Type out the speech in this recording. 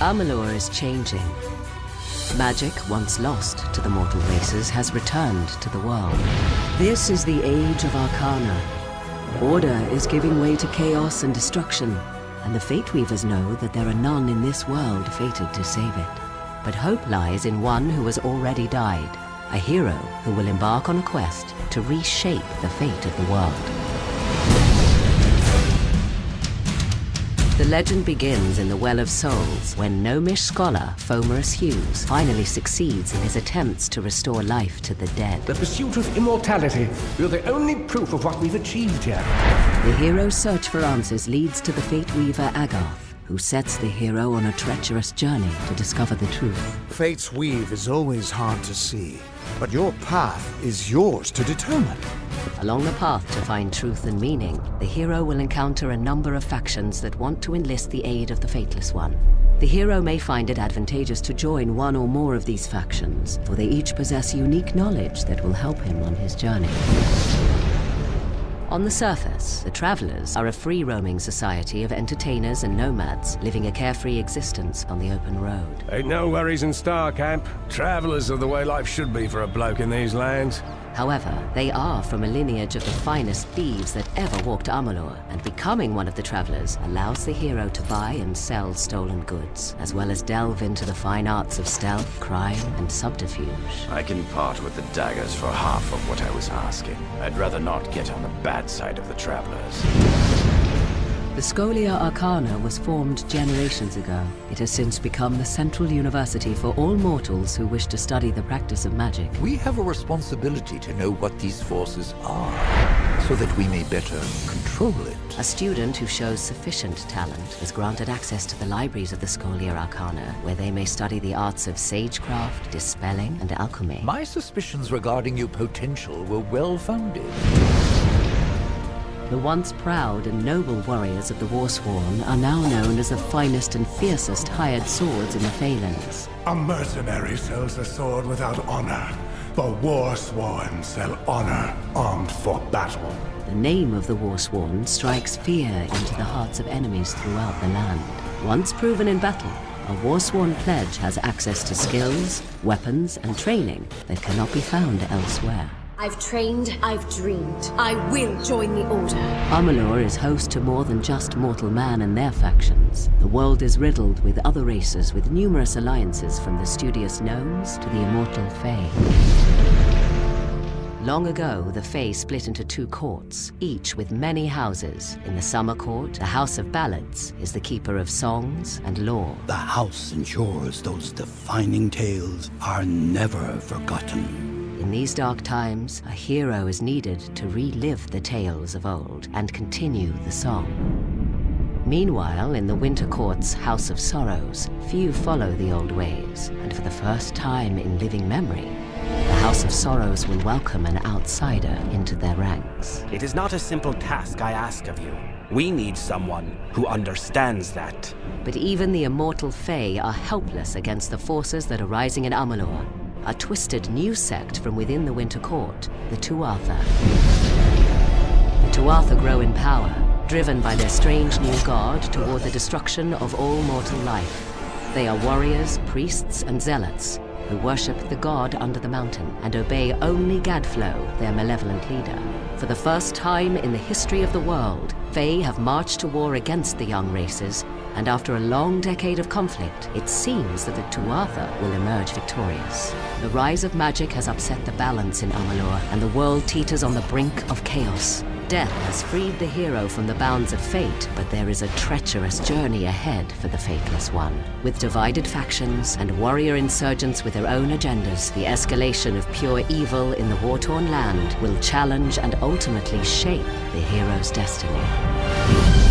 Amalur is changing. Magic, once lost to the mortal races, has returned to the world. This is the age of Arcana. Order is giving way to chaos and destruction, and the Fate Weavers know that there are none in this world fated to save it. But hope lies in one who has already died, a hero who will embark on a quest to reshape the fate of the world. The legend begins in the Well of Souls, when gnomish scholar Fomorus Hughes finally succeeds in his attempts to restore life to the dead. The pursuit of immortality. You're the only proof of what we've achieved here. The hero's search for answers leads to the Fate Weaver Agarth, who sets the hero on a treacherous journey to discover the truth. Fate's weave is always hard to see, but your path is yours to determine. Along the path to find truth and meaning, the hero will encounter a number of factions that want to enlist the aid of the Fateless One. The hero may find it advantageous to join one or more of these factions, for they each possess unique knowledge that will help him on his journey. On the surface, the Travelers are a free-roaming society of entertainers and nomads living a carefree existence on the open road. Ain't no worries in Star Camp. Travelers are the way life should be for a bloke in these lands. However, they are from a lineage of the finest thieves that ever walked Amalur, and becoming one of the Travelers allows the hero to buy and sell stolen goods, as well as delve into the fine arts of stealth, crime, and subterfuge. I can part with the daggers for half of what I was asking. I'd rather not get on the bad side of the Travelers. The Scholia Arcana was formed generations ago. It has since become the central university for all mortals who wish to study the practice of magic. We have a responsibility to know what these forces are, so that we may better control it. A student who shows sufficient talent is granted access to the libraries of the Scholia Arcana, where they may study the arts of sagecraft, dispelling, and alchemy. My suspicions regarding your potential were well-founded. The once proud and noble warriors of the Warsworn are now known as the finest and fiercest hired swords in the Phalanx. A mercenary sells a sword without honor. The Warsworn sell honor, armed for battle. The name of the Warsworn strikes fear into the hearts of enemies throughout the land. Once proven in battle, a Warsworn pledge has access to skills, weapons, and training that cannot be found elsewhere. I've trained, I've dreamed. I will join the Order. Amalur is host to more than just mortal man and their factions. The world is riddled with other races with numerous alliances, from the studious gnomes to the immortal Fae. Long ago, the Fae split into two courts, each with many houses. In the Summer Court, the House of Ballads is the keeper of songs and lore. The house ensures those defining tales are never forgotten. In these dark times, a hero is needed to relive the tales of old and continue the song. Meanwhile, in the Winter Court's House of Sorrows, few follow the old ways, and for the first time in living memory, the House of Sorrows will welcome an outsider into their ranks. It is not a simple task I ask of you. We need someone who understands that. But even the immortal Fae are helpless against the forces that are rising in Amalur. A twisted new sect from within the Winter Court, the Tuatha. The Tuatha grow in power, driven by their strange new god toward the destruction of all mortal life. They are warriors, priests, and zealots who worship the god under the mountain and obey only Gadflow, their malevolent leader. For the first time in the history of the world, Fae have marched to war against the young races, and after a long decade of conflict, it seems that the Tuatha will emerge victorious. The rise of magic has upset the balance in Amalur, and the world teeters on the brink of chaos. Death has freed the hero from the bounds of fate, but there is a treacherous journey ahead for the Fateless One. With divided factions and warrior insurgents with their own agendas, the escalation of pure evil in the war-torn land will challenge and ultimately shape the hero's destiny.